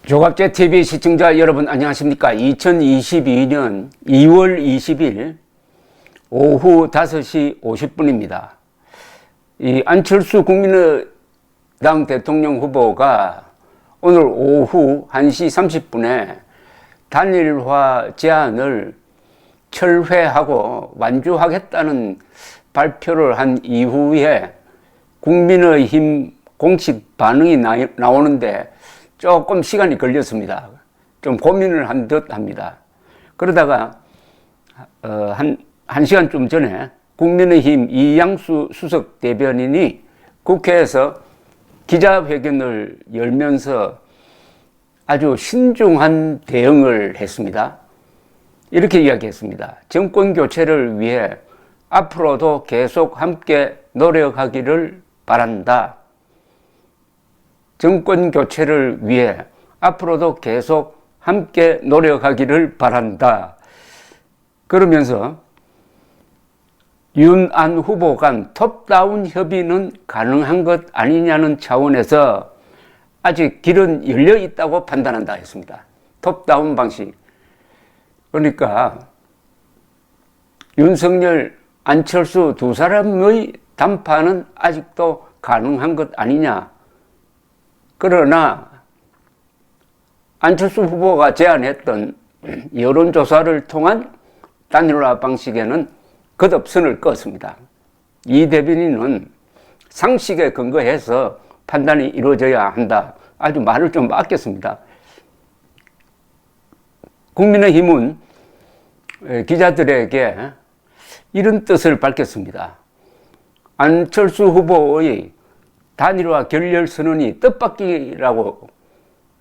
조갑제 TV 시청자 여러분 안녕하십니까? 2022년 2월 20일 오후 5시 50분입니다. 이 안철수 국민의당 대통령 후보가 오늘 오후 1시 30분에 단일화 제안을 철회하고 완주하겠다는 발표를 한 이후에 국민의힘 공식 반응이 나오는데 조금 시간이 걸렸습니다. 좀 고민을 한 듯 합니다. 그러다가 한 시간쯤 전에 국민의힘 이양수 수석 대변인이 국회에서 기자회견을 열면서 아주 신중한 대응을 했습니다. 이렇게 이야기했습니다. 정권 교체를 위해 앞으로도 계속 함께 노력하기를 바란다. 정권 교체를 위해 앞으로도 계속 함께 노력하기를 바란다. 그러면서 윤안 후보 간 톱다운 협의는 가능한 것 아니냐는 차원에서 아직 길은 열려 있다고 판단한다 했습니다. 톱다운 방식. 그러니까 윤석열, 안철수 두 사람의 담판은 아직도 가능한 것 아니냐. 그러나 안철수 후보가 제안했던 여론조사를 통한 단일화 방식에는 거듭선을 그었습니다. 이 대변인은 상식에 근거해서 판단이 이루어져야 한다. 아주 말을 좀 아꼈습니다. 국민의힘은 기자들에게 이런 뜻을 밝혔습니다. 안철수 후보의 단일화 결렬 선언이 뜻밖이라고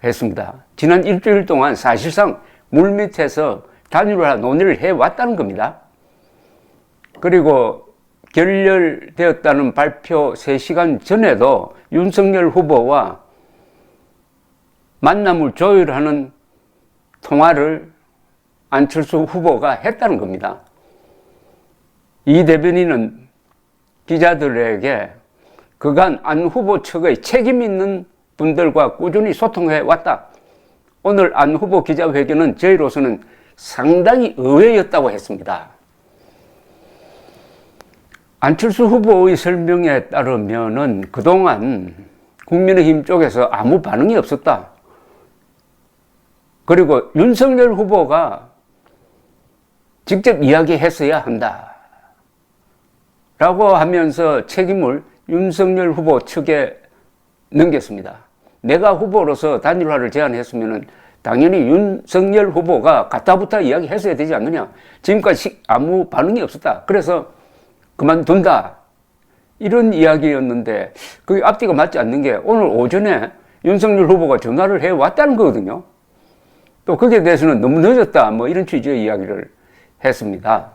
했습니다. 지난 일주일 동안 사실상 물밑에서 단일화 논의를 해왔다는 겁니다. 그리고 결렬되었다는 발표 3시간 전에도 윤석열 후보와 만남을 조율하는 통화를 안철수 후보가 했다는 겁니다. 이 대변인은 기자들에게 그간 안 후보 측의 책임 있는 분들과 꾸준히 소통해 왔다. 오늘 안 후보 기자회견은 저희로서는 상당히 의외였다고 했습니다. 안철수 후보의 설명에 따르면은 그동안 국민의힘 쪽에서 아무 반응이 없었다. 그리고 윤석열 후보가 직접 이야기했어야 한다. 라고 하면서 책임을 윤석열 후보 측에 넘겼습니다. 내가 후보로서 단일화를 제안했으면 당연히 윤석열 후보가 가타부타 이야기했어야 되지 않느냐. 지금까지 아무 반응이 없었다. 그래서 그만둔다. 이런 이야기였는데 그게 앞뒤가 맞지 않는 게 오늘 오전에 윤석열 후보가 전화를 해왔다는 거거든요. 또 거기에 대해서는 너무 늦었다. 뭐 이런 취지의 이야기를 했습니다.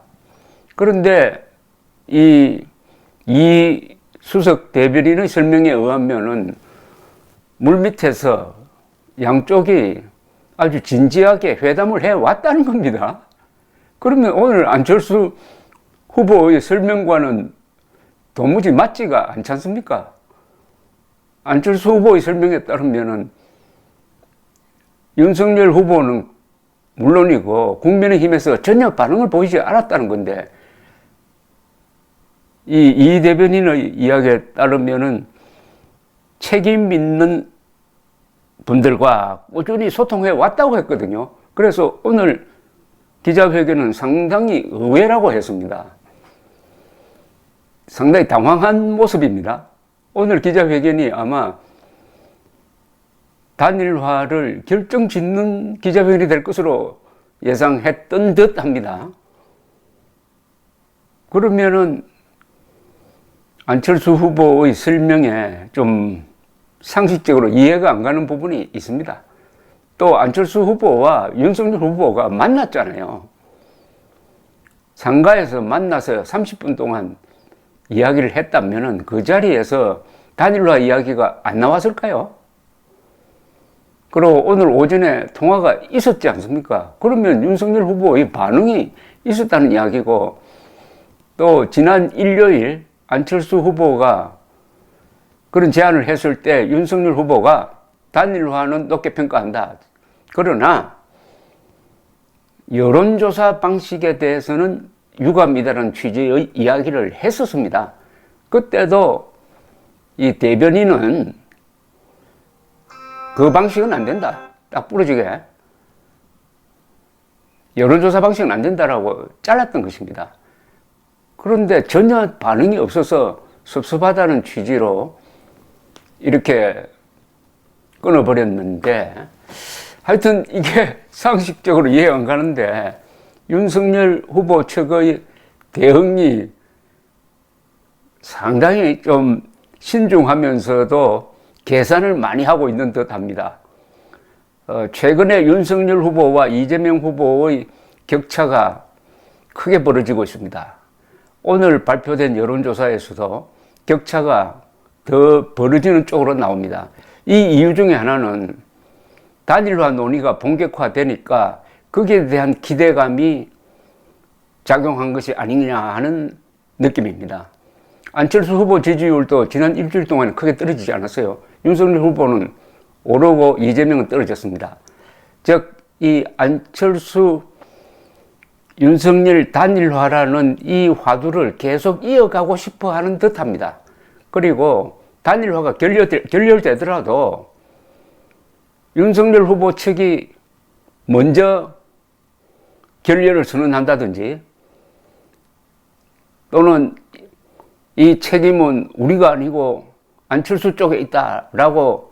그런데 이 수석 대변인의 설명에 의하면은 물밑에서 양쪽이 아주 진지하게 회담을 해왔다는 겁니다. 그러면 오늘 안철수 후보의 설명과는 도무지 맞지가 않지 않습니까? 안철수 후보의 설명에 따르면은 윤석열 후보는 물론이고 국민의힘에서 전혀 반응을 보이지 않았다는 건데 이 대변인의 이야기에 따르면은 책임 있는 분들과 꾸준히 소통해 왔다고 했거든요. 그래서 오늘 기자회견은 상당히 의외라고 했습니다. 상당히 당황한 모습입니다. 오늘 기자회견이 아마 단일화를 결정짓는 기자회견이 될 것으로 예상했던 듯 합니다. 그러면은 안철수 후보의 설명에 좀 상식적으로 이해가 안 가는 부분이 있습니다. 또 안철수 후보와 윤석열 후보가 만났잖아요. 상가에서 만나서 30분 동안 이야기를 했다면은 그 자리에서 단일화 이야기가 안 나왔을까요? 그리고 오늘 오전에 통화가 있었지 않습니까? 그러면 윤석열 후보의 반응이 있었다는 이야기고, 또 지난 일요일 안철수 후보가 그런 제안을 했을 때 윤석열 후보가 단일화는 높게 평가한다. 그러나 여론조사 방식에 대해서는 유감이다라는 취지의 이야기를 했었습니다. 그때도 이 대변인은 그 방식은 안 된다. 딱 부러지게. 여론조사 방식은 안 된다라고 잘랐던 것입니다. 그런데 전혀 반응이 없어서 섭섭하다는 취지로 이렇게 끊어버렸는데, 하여튼 이게 상식적으로 이해가 안 가는데, 윤석열 후보 측의 대응이 상당히 좀 신중하면서도 계산을 많이 하고 있는 듯 합니다. 최근에 윤석열 후보와 이재명 후보의 격차가 크게 벌어지고 있습니다. 오늘 발표된 여론조사에서도 격차가 더 벌어지는 쪽으로 나옵니다. 이 이유 중에 하나는 단일화 논의가 본격화되니까 거기에 대한 기대감이 작용한 것이 아니냐 하는 느낌입니다. 안철수 후보 지지율도 지난 일주일 동안 크게 떨어지지 않았어요. 윤석열 후보는 오르고 이재명은 떨어졌습니다. 즉, 이 안철수, 윤석열 단일화라는 이 화두를 계속 이어가고 싶어 하는 듯 합니다. 그리고 단일화가 결렬되더라도 윤석열 후보 측이 먼저 결렬을 선언한다든지 또는 이 책임은 우리가 아니고 안철수 쪽에 있다라고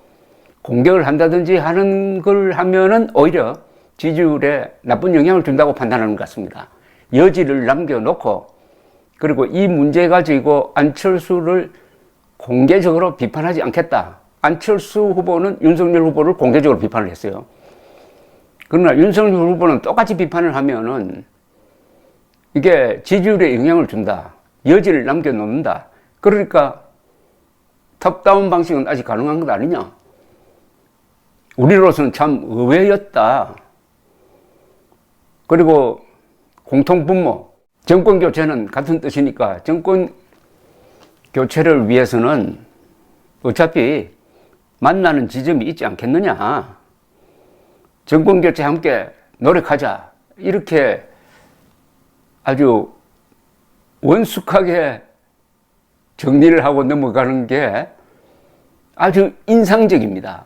공격을 한다든지 하는 걸 하면은 오히려 지지율에 나쁜 영향을 준다고 판단하는 것 같습니다. 여지를 남겨놓고 그리고 이 문제 가지고 안철수를 공개적으로 비판하지 않겠다. 안철수 후보는 윤석열 후보를 공개적으로 비판을 했어요. 그러나 윤석열 후보는 똑같이 비판을 하면은 이게 지지율에 영향을 준다. 여지를 남겨놓는다. 그러니까 탑다운 방식은 아직 가능한 것 아니냐. 우리로서는 참 의외였다. 그리고 공통분모, 정권교체는 같은 뜻이니까 정권교체를 위해서는 어차피 만나는 지점이 있지 않겠느냐. 정권교체 함께 노력하자. 이렇게 아주 원숙하게 정리를 하고 넘어가는 게 아주 인상적입니다.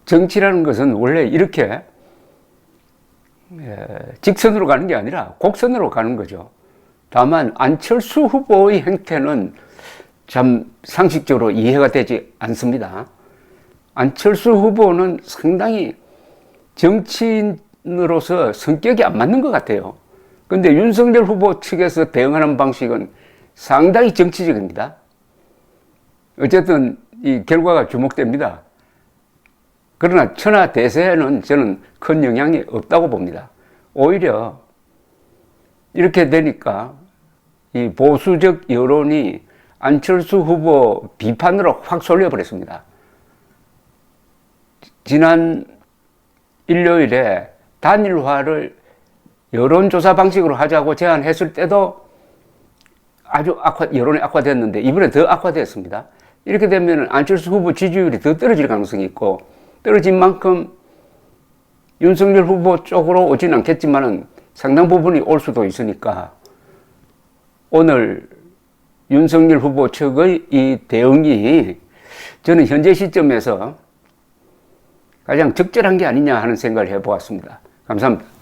정치라는 것은 원래 이렇게 직선으로 가는 게 아니라 곡선으로 가는 거죠. 다만 안철수 후보의 행태는 참 상식적으로 이해가 되지 않습니다. 안철수 후보는 상당히 정치인으로서 성격이 안 맞는 것 같아요. 그런데 윤석열 후보 측에서 대응하는 방식은 상당히 정치적입니다. 어쨌든 이 결과가 주목됩니다. 그러나 천하대세에는 저는 큰 영향이 없다고 봅니다. 오히려 이렇게 되니까 이 보수적 여론이 안철수 후보 비판으로 확 쏠려버렸습니다. 지난 일요일에 단일화를 여론조사 방식으로 하자고 제안했을 때도 아주 여론이 악화됐는데 이번에 더 악화됐습니다. 이렇게 되면 안철수 후보 지지율이 더 떨어질 가능성이 있고 떨어진 만큼 윤석열 후보 쪽으로 오진 않겠지만은 상당 부분이 올 수도 있으니까 오늘 윤석열 후보 측의 이 대응이 저는 현재 시점에서 가장 적절한 게 아니냐 하는 생각을 해보았습니다. 감사합니다.